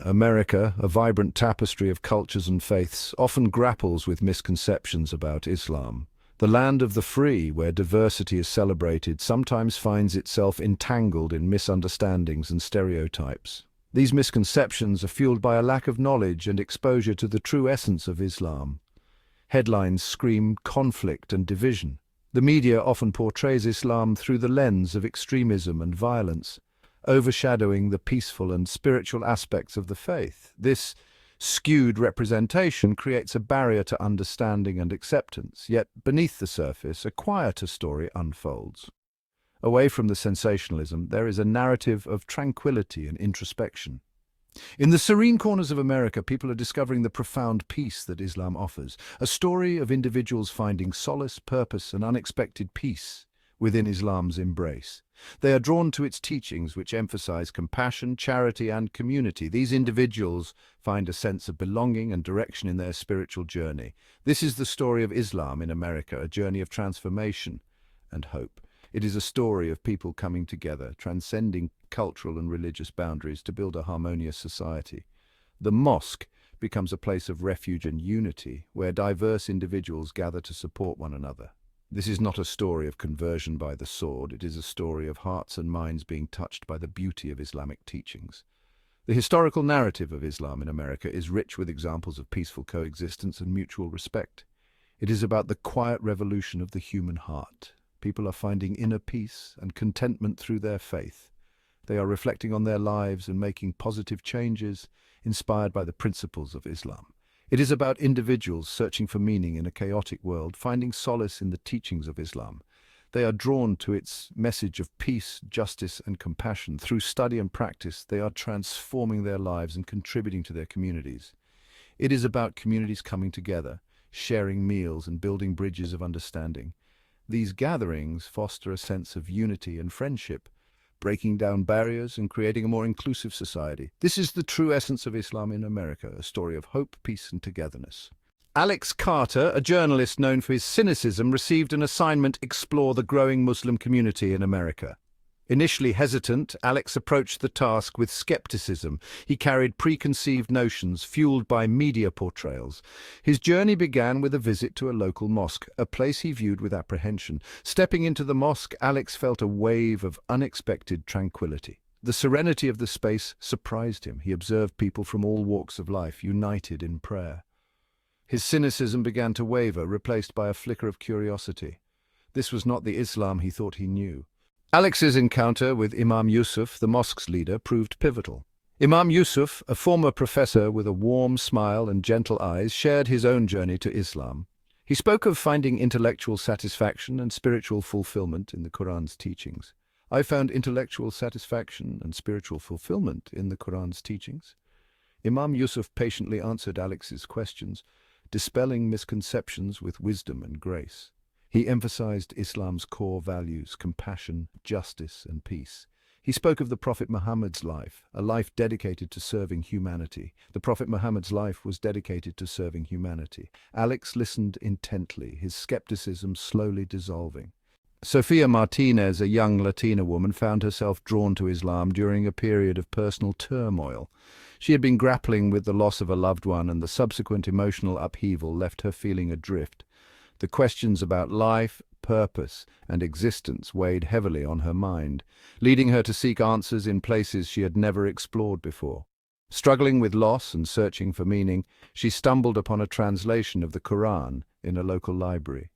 America, a vibrant tapestry of cultures and faiths, often grapples with misconceptions about Islam. The land of the free, where diversity is celebrated, sometimes finds itself entangled in misunderstandings and stereotypes. These misconceptions are fueled by a lack of knowledge and exposure to the true essence of Islam. Headlines scream conflict and division. The media often portrays Islam through the lens of extremism and violence, overshadowing the peaceful and spiritual aspects of the faith. This skewed representation creates a barrier to understanding and acceptance, yet beneath the surface, a quieter story unfolds. Away from the sensationalism, there is a narrative of tranquility and introspection. In the serene corners of America, people are discovering the profound peace that Islam offers, a story of individuals finding solace, purpose, and unexpected peace within Islam's embrace. They are drawn to its teachings, which emphasize compassion, charity, and community. These individuals find a sense of belonging and direction in their spiritual journey. This is the story of Islam in America, a journey of transformation and hope. It is a story of people coming together, transcending cultural and religious boundaries to build a harmonious society. The mosque becomes a place of refuge and unity, where diverse individuals gather to support one another. This is not a story of conversion by the sword, it is a story of hearts and minds being touched by the beauty of Islamic teachings. The historical narrative of Islam in America is rich with examples of peaceful coexistence and mutual respect. It is about the quiet revolution of the human heart. People are finding inner peace and contentment through their faith. They are reflecting on their lives and making positive changes inspired by the principles of Islam. It is about individuals searching for meaning in a chaotic world, finding solace in the teachings of Islam. They are drawn to its message of peace, justice, and compassion. Through study and practice, they are transforming their lives and contributing to their communities. It is about communities coming together, sharing meals, and building bridges of understanding. These gatherings foster a sense of unity and friendship, breaking down barriers and creating a more inclusive society. This is the true essence of Islam in America, a story of hope, peace, and togetherness. Alex Carter, a journalist known for his cynicism, received an assignment to explore the growing Muslim community in America. Initially hesitant, Alex approached the task with skepticism. He carried preconceived notions fueled by media portrayals. His journey began with a visit to a local mosque, a place he viewed with apprehension. Stepping into the mosque, Alex felt a wave of unexpected tranquility. The serenity of the space surprised him. He observed people from all walks of life united in prayer. His cynicism began to waver, replaced by a flicker of curiosity. This was not the Islam he thought he knew. Alex's encounter with Imam Yusuf, the mosque's leader, proved pivotal. Imam Yusuf, a former professor with a warm smile and gentle eyes, shared his own journey to Islam. He spoke of finding intellectual satisfaction and spiritual fulfillment in the Quran's teachings. I found intellectual satisfaction and spiritual fulfillment in the Quran's teachings. Imam Yusuf patiently answered Alex's questions, dispelling misconceptions with wisdom and grace. He emphasized Islam's core values: compassion, justice, and peace. He spoke of the Prophet Muhammad's life, a life dedicated to serving humanity. The Prophet Muhammad's life was dedicated to serving humanity. Alex listened intently, his skepticism slowly dissolving. Sofia Martinez, a young Latina woman, found herself drawn to Islam during a period of personal turmoil. She had been grappling with the loss of a loved one, and the subsequent emotional upheaval left her feeling adrift. The questions about life, purpose, and existence weighed heavily on her mind, leading her to seek answers in places she had never explored before. Struggling with loss and searching for meaning, she stumbled upon a translation of the Quran in a local library.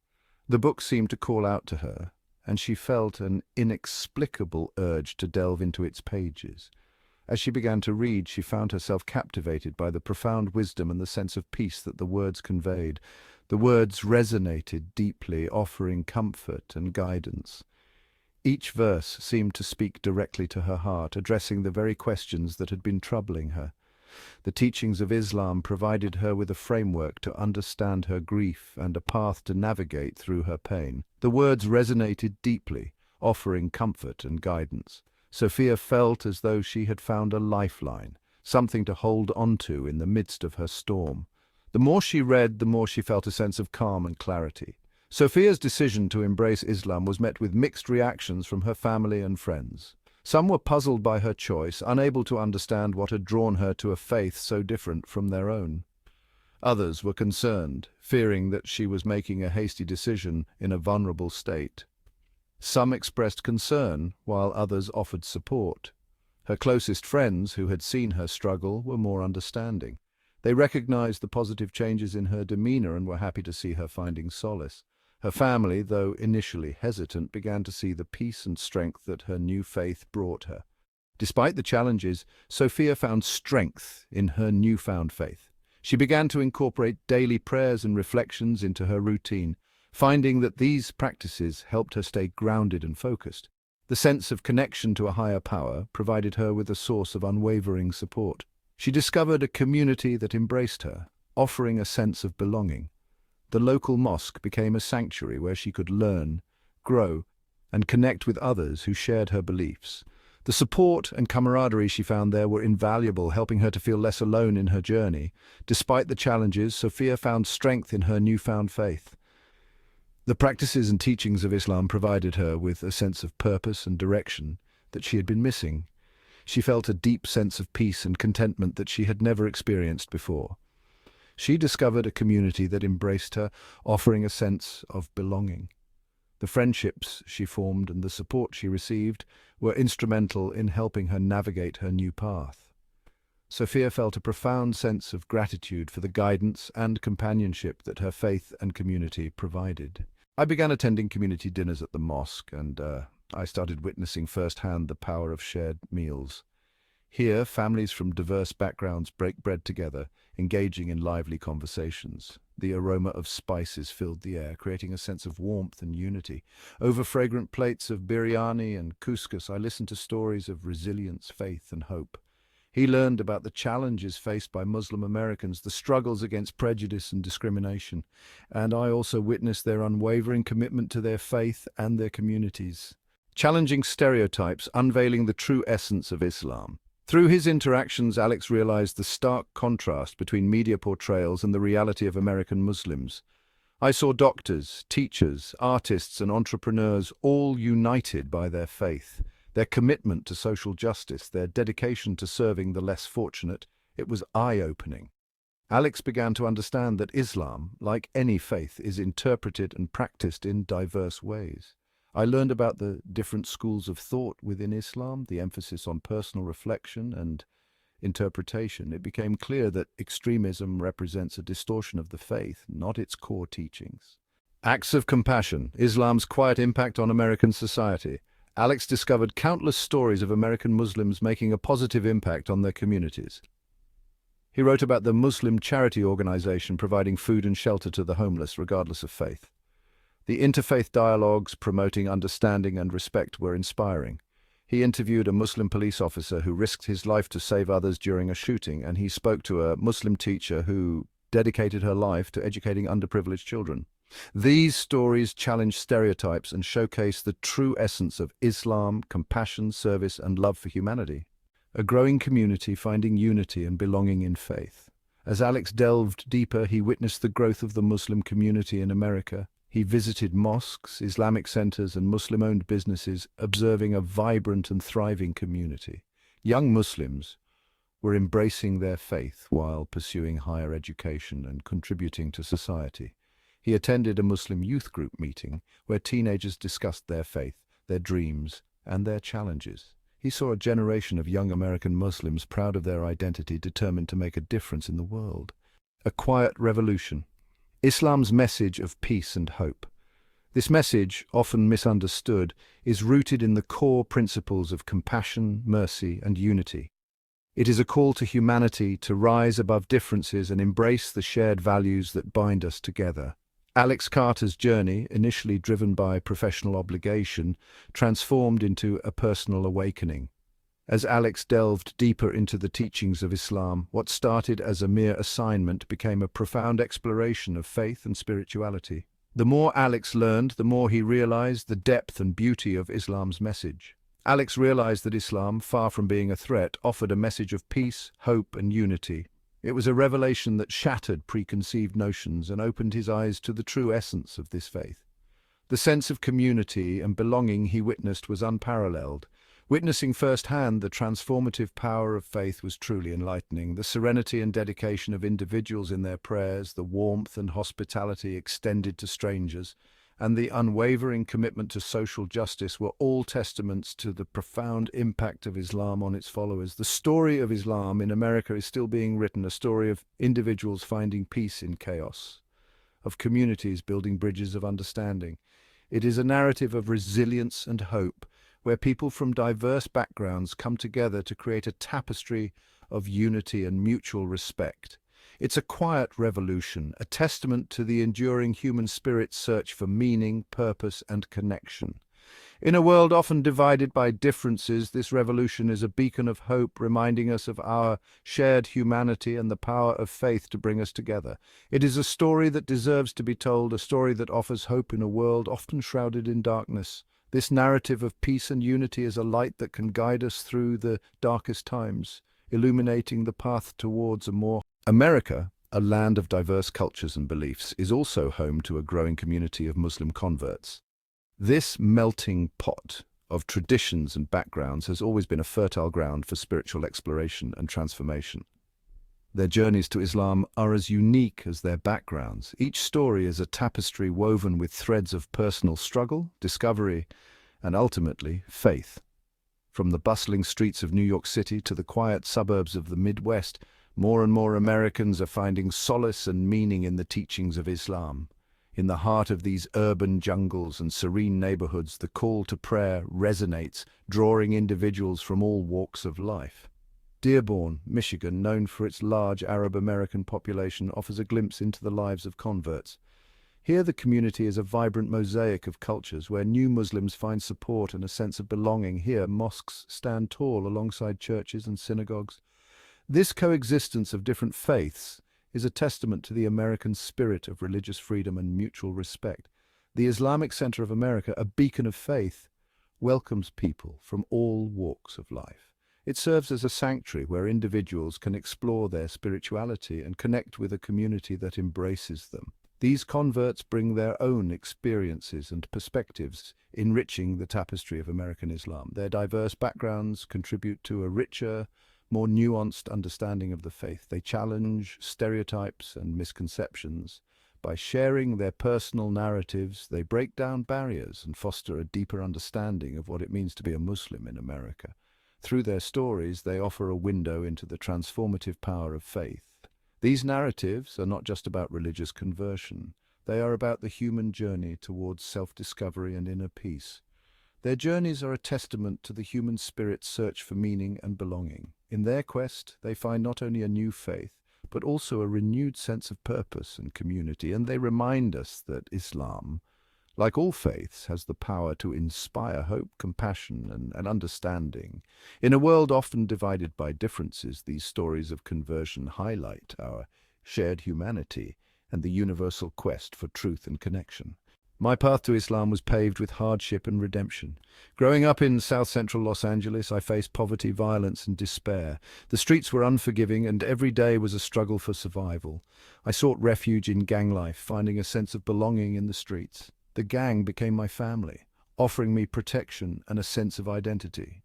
The book seemed to call out to her, and she felt an inexplicable urge to delve into its pages. As she began to read, she found herself captivated by the profound wisdom and the sense of peace that the words conveyed. The words resonated deeply, offering comfort and guidance. Each verse seemed to speak directly to her heart, addressing the very questions that had been troubling her. The teachings of Islam provided her with a framework to understand her grief and a path to navigate through her pain. The words resonated deeply, offering comfort and guidance. Sophia felt as though she had found a lifeline, something to hold onto in the midst of her storm. The more she read, the more she felt a sense of calm and clarity. Sophia's decision to embrace Islam was met with mixed reactions from her family and friends. Some were puzzled by her choice, unable to understand what had drawn her to a faith so different from their own. Others were concerned, fearing that she was making a hasty decision in a vulnerable state. Some expressed concern, while others offered support. Her closest friends, who had seen her struggle, were more understanding. They recognized the positive changes in her demeanor and were happy to see her finding solace. Her family, though initially hesitant, began to see the peace and strength that her new faith brought her. Despite the challenges, Sophia found strength in her newfound faith. She began to incorporate daily prayers and reflections into her routine, finding that these practices helped her stay grounded and focused. The sense of connection to a higher power provided her with a source of unwavering support. She discovered a community that embraced her, offering a sense of belonging. The local mosque became a sanctuary where she could learn, grow, and connect with others who shared her beliefs. The support and camaraderie she found there were invaluable, helping her to feel less alone in her journey. Despite the challenges, Sophia found strength in her newfound faith. The practices and teachings of Islam provided her with a sense of purpose and direction that she had been missing. She felt a deep sense of peace and contentment that she had never experienced before. She discovered a community that embraced her, offering a sense of belonging. The friendships she formed and the support she received were instrumental in helping her navigate her new path. Sophia felt a profound sense of gratitude for the guidance and companionship that her faith and community provided. I began attending community dinners at the mosque, and I started witnessing firsthand the power of shared meals. Here, families from diverse backgrounds break bread together, engaging in lively conversations. The aroma of spices filled the air, creating a sense of warmth and unity. Over fragrant plates of biryani and couscous, I listened to stories of resilience, faith, and hope. He learned about the challenges faced by Muslim Americans, the struggles against prejudice and discrimination, and I also witnessed their unwavering commitment to their faith and their communities. Challenging stereotypes, unveiling the true essence of Islam. Through his interactions, Alex realized the stark contrast between media portrayals and the reality of American Muslims. I saw doctors, teachers, artists, and entrepreneurs all united by their faith, their commitment to social justice, their dedication to serving the less fortunate. It was eye-opening. Alex began to understand that Islam, like any faith, is interpreted and practiced in diverse ways. I learned about the different schools of thought within Islam, the emphasis on personal reflection and interpretation. It became clear that extremism represents a distortion of the faith, not its core teachings. Acts of compassion, Islam's quiet impact on American society. Alex discovered countless stories of American Muslims making a positive impact on their communities. He wrote about the Muslim charity organization providing food and shelter to the homeless, regardless of faith. The interfaith dialogues promoting understanding and respect were inspiring. He interviewed a Muslim police officer who risked his life to save others during a shooting, and he spoke to a Muslim teacher who dedicated her life to educating underprivileged children. These stories challenge stereotypes and showcase the true essence of Islam: compassion, service, and love for humanity. A growing community finding unity and belonging in faith. As Alex delved deeper, he witnessed the growth of the Muslim community in America. He visited mosques, Islamic centers, and Muslim-owned businesses, observing a vibrant and thriving community. Young Muslims were embracing their faith while pursuing higher education and contributing to society. He attended a Muslim youth group meeting where teenagers discussed their faith, their dreams, and their challenges. He saw a generation of young American Muslims proud of their identity, determined to make a difference in the world. A quiet revolution. Islam's message of peace and hope. This message, often misunderstood, is rooted in the core principles of compassion, mercy, and unity. It is a call to humanity to rise above differences and embrace the shared values that bind us together. Alex Carter's journey, initially driven by professional obligation, transformed into a personal awakening. As Alex delved deeper into the teachings of Islam, what started as a mere assignment became a profound exploration of faith and spirituality. The more Alex learned, the more he realized the depth and beauty of Islam's message. Alex realized that Islam, far from being a threat, offered a message of peace, hope, and unity. It was a revelation that shattered preconceived notions and opened his eyes to the true essence of this faith. The sense of community and belonging he witnessed was unparalleled. Witnessing firsthand the transformative power of faith was truly enlightening. The serenity and dedication of individuals in their prayers, the warmth and hospitality extended to strangers, and the unwavering commitment to social justice were all testaments to the profound impact of Islam on its followers. The story of Islam in America is still being written, a story of individuals finding peace in chaos, of communities building bridges of understanding. It is a narrative of resilience and hope, where people from diverse backgrounds come together to create a tapestry of unity and mutual respect. It's a quiet revolution, a testament to the enduring human spirit's search for meaning, purpose, and connection. In a world often divided by differences, this revolution is a beacon of hope, reminding us of our shared humanity and the power of faith to bring us together. It is a story that deserves to be told, a story that offers hope in a world often shrouded in darkness. This narrative of peace and unity is a light that can guide us through the darkest times, illuminating the path towards a more America, a land of diverse cultures and beliefs, is also home to a growing community of Muslim converts. This melting pot of traditions and backgrounds has always been a fertile ground for spiritual exploration and transformation. Their journeys to Islam are as unique as their backgrounds. Each story is a tapestry woven with threads of personal struggle, discovery, and ultimately, faith. From the bustling streets of New York City to the quiet suburbs of the Midwest, more and more Americans are finding solace and meaning in the teachings of Islam. In the heart of these urban jungles and serene neighborhoods, the call to prayer resonates, drawing individuals from all walks of life. Dearborn, Michigan, known for its large Arab-American population, offers a glimpse into the lives of converts. Here the community is a vibrant mosaic of cultures where new Muslims find support and a sense of belonging. Here mosques stand tall alongside churches and synagogues. This coexistence of different faiths is a testament to the American spirit of religious freedom and mutual respect. The Islamic Center of America, a beacon of faith, welcomes people from all walks of life. It serves as a sanctuary where individuals can explore their spirituality and connect with a community that embraces them. These converts bring their own experiences and perspectives, enriching the tapestry of American Islam. Their diverse backgrounds contribute to a richer, more nuanced understanding of the faith. They challenge stereotypes and misconceptions. By sharing their personal narratives, they break down barriers and foster a deeper understanding of what it means to be a Muslim in America. Through their stories, they offer a window into the transformative power of faith. These narratives are not just about religious conversion. They are about the human journey towards self-discovery and inner peace. Their journeys are a testament to the human spirit's search for meaning and belonging. In their quest, they find not only a new faith, but also a renewed sense of purpose and community, and they remind us that Islam, like all faiths, has the power to inspire hope, compassion, and understanding. In a world often divided by differences, these stories of conversion highlight our shared humanity and the universal quest for truth and connection. My path to Islam was paved with hardship and redemption. Growing up in south-central Los Angeles, I faced poverty, violence, and despair. The streets were unforgiving, and every day was a struggle for survival. I sought refuge in gang life, finding a sense of belonging in the streets. The gang became my family, offering me protection and a sense of identity.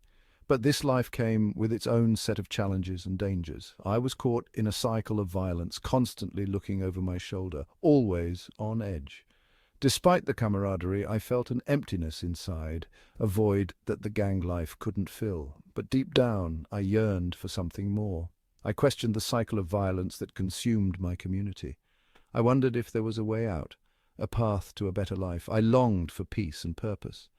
But this life came with its own set of challenges and dangers. I was caught in a cycle of violence, constantly looking over my shoulder, always on edge. Despite the camaraderie, I felt an emptiness inside, a void that the gang life couldn't fill. But deep down, I yearned for something more. I questioned the cycle of violence that consumed my community. I wondered if there was a way out, a path to a better life. I longed for peace and purpose.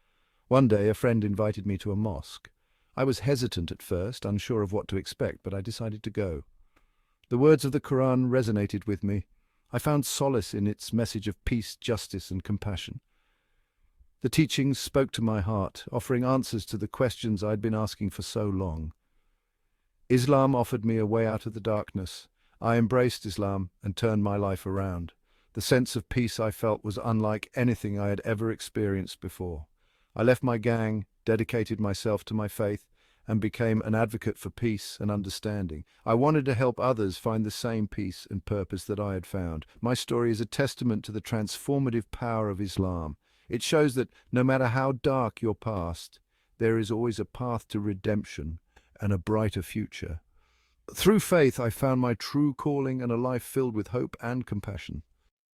One day, a friend invited me to a mosque. I was hesitant at first, unsure of what to expect, but I decided to go. The words of the Quran resonated with me. I found solace in its message of peace, justice, and compassion. The teachings spoke to my heart, offering answers to the questions I'd been asking for so long. Islam offered me a way out of the darkness. I embraced Islam and turned my life around. The sense of peace I felt was unlike anything I had ever experienced before. I left my gang, dedicated myself to my faith, and became an advocate for peace and understanding. I wanted to help others find the same peace and purpose that I had found. My story is a testament to the transformative power of Islam. It shows that no matter how dark your past, there is always a path to redemption and a brighter future. Through faith, I found my true calling and a life filled with hope and compassion.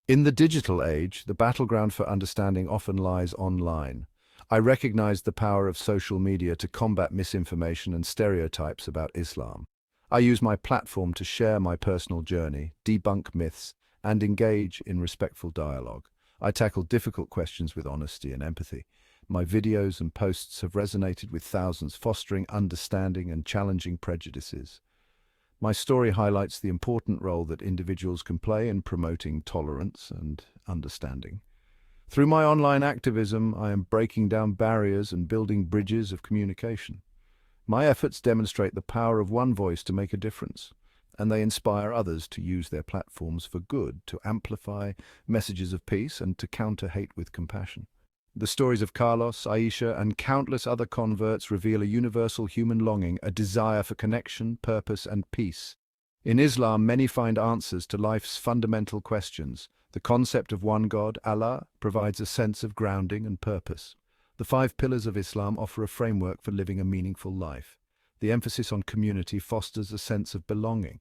In the digital age, the battleground for understanding often lies online. I recognize the power of social media to combat misinformation and stereotypes about Islam. I use my platform to share my personal journey, debunk myths, and engage in respectful dialogue. I tackle difficult questions with honesty and empathy. My videos and posts have resonated with thousands, fostering understanding and challenging prejudices. My story highlights the important role that individuals can play in promoting tolerance and understanding. Through my online activism, I am breaking down barriers and building bridges of communication. My efforts demonstrate the power of one voice to make a difference, and they inspire others to use their platforms for good, to amplify messages of peace and to counter hate with compassion. The stories of Carlos, Aisha, and countless other converts reveal a universal human longing, a desire for connection, purpose, and peace. In Islam, many find answers to life's fundamental questions. The concept of one God, Allah, provides a sense of grounding and purpose. The 5 pillars of Islam offer a framework for living a meaningful life. The emphasis on community fosters a sense of belonging.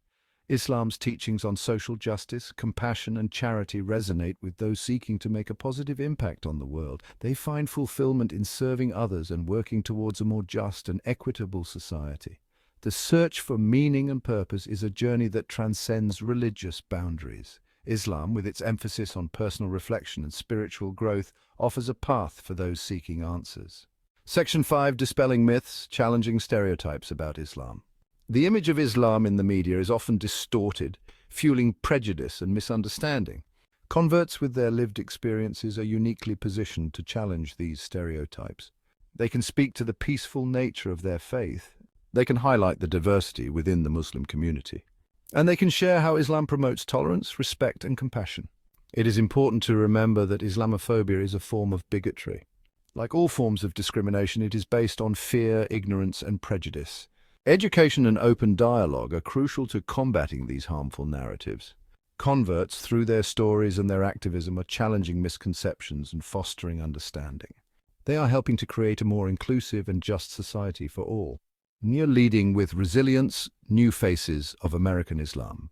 Islam's teachings on social justice, compassion, and charity resonate with those seeking to make a positive impact on the world. They find fulfillment in serving others and working towards a more just and equitable society. The search for meaning and purpose is a journey that transcends religious boundaries. Islam, with its emphasis on personal reflection and spiritual growth, offers a path for those seeking answers. Section 5. Dispelling myths, challenging stereotypes about Islam. The image of Islam in the media is often distorted, fueling prejudice and misunderstanding. Converts with their lived experiences are uniquely positioned to challenge these stereotypes. They can speak to the peaceful nature of their faith. They can highlight the diversity within the Muslim community. And they can share how Islam promotes tolerance, respect, and compassion. It is important to remember that Islamophobia is a form of bigotry. Like all forms of discrimination, it is based on fear, ignorance, and prejudice. Education and open dialogue are crucial to combating these harmful narratives. Converts, through their stories and their activism, are challenging misconceptions and fostering understanding. They are helping to create a more inclusive and just society for all. Near leading with resilience, new faces of American Islam.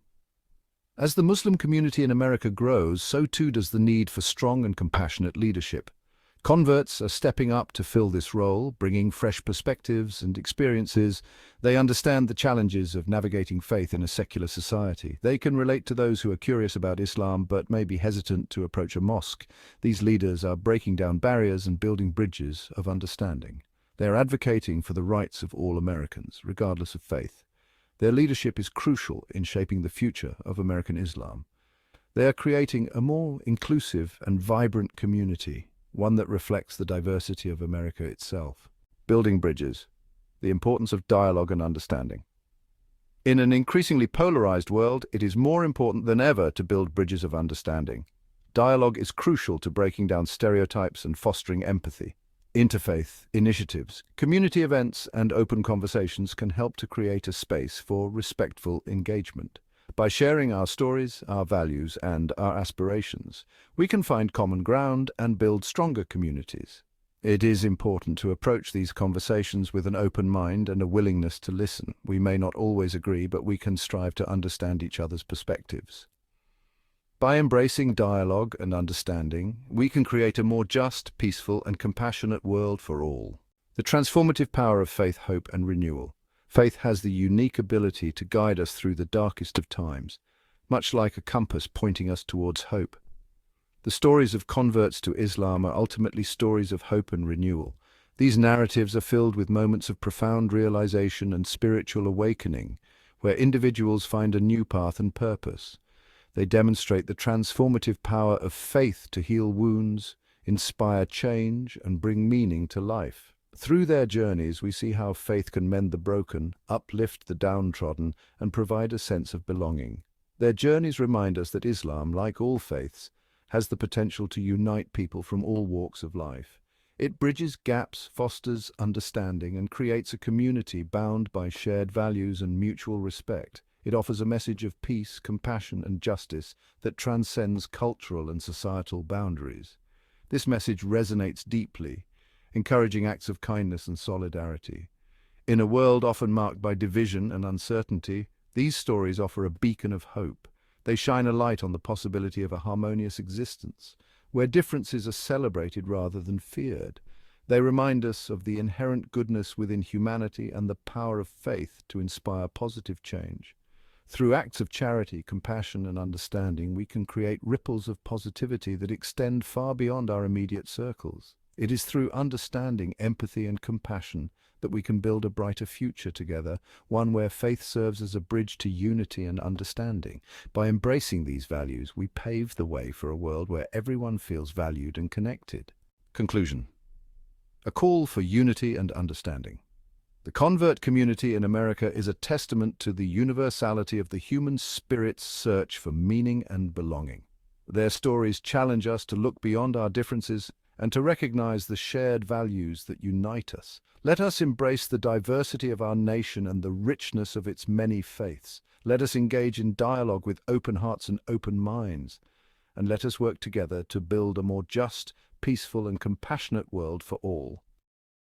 As the Muslim community in America grows, so too does the need for strong and compassionate leadership. Converts are stepping up to fill this role, bringing fresh perspectives and experiences. They understand the challenges of navigating faith in a secular society. They can relate to those who are curious about Islam but may be hesitant to approach a mosque. These leaders are breaking down barriers and building bridges of understanding. They are advocating for the rights of all Americans, regardless of faith. Their leadership is crucial in shaping the future of American Islam. They are creating a more inclusive and vibrant community, one that reflects the diversity of America itself. Building bridges, the importance of dialogue and understanding. In an increasingly polarized world, it is more important than ever to build bridges of understanding. Dialogue is crucial to breaking down stereotypes and fostering empathy. Interfaith initiatives, community events, and open conversations can help to create a space for respectful engagement. By sharing our stories, our values, and our aspirations, we can find common ground and build stronger communities. It is important to approach these conversations with an open mind and a willingness to listen. We may not always agree, but we can strive to understand each other's perspectives. By embracing dialogue and understanding, we can create a more just, peaceful, and compassionate world for all. The transformative power of faith, hope, and renewal. Faith has the unique ability to guide us through the darkest of times, much like a compass pointing us towards hope. The stories of converts to Islam are ultimately stories of hope and renewal. These narratives are filled with moments of profound realization and spiritual awakening, where individuals find a new path and purpose. They demonstrate the transformative power of faith to heal wounds, inspire change, and bring meaning to life. Through their journeys, we see how faith can mend the broken, uplift the downtrodden, and provide a sense of belonging. Their journeys remind us that Islam, like all faiths, has the potential to unite people from all walks of life. It bridges gaps, fosters understanding, and creates a community bound by shared values and mutual respect. It offers a message of peace, compassion, and justice that transcends cultural and societal boundaries. This message resonates deeply encouraging acts of kindness and solidarity. In a world often marked by division and uncertainty, these stories offer a beacon of hope. They shine a light on the possibility of a harmonious existence, where differences are celebrated rather than feared. They remind us of the inherent goodness within humanity and the power of faith to inspire positive change. Through acts of charity, compassion, and understanding, we can create ripples of positivity that extend far beyond our immediate circles. It is through understanding, empathy, and compassion that we can build a brighter future together, one where faith serves as a bridge to unity and understanding. By embracing these values, we pave the way for a world where everyone feels valued and connected. Conclusion. A call for unity and understanding. The convert community in America is a testament to the universality of the human spirit's search for meaning and belonging. Their stories challenge us to look beyond our differences and to recognize the shared values that unite us. Let us embrace the diversity of our nation and the richness of its many faiths. Let us engage in dialogue with open hearts and open minds. And let us work together to build a more just, peaceful, and compassionate world for all.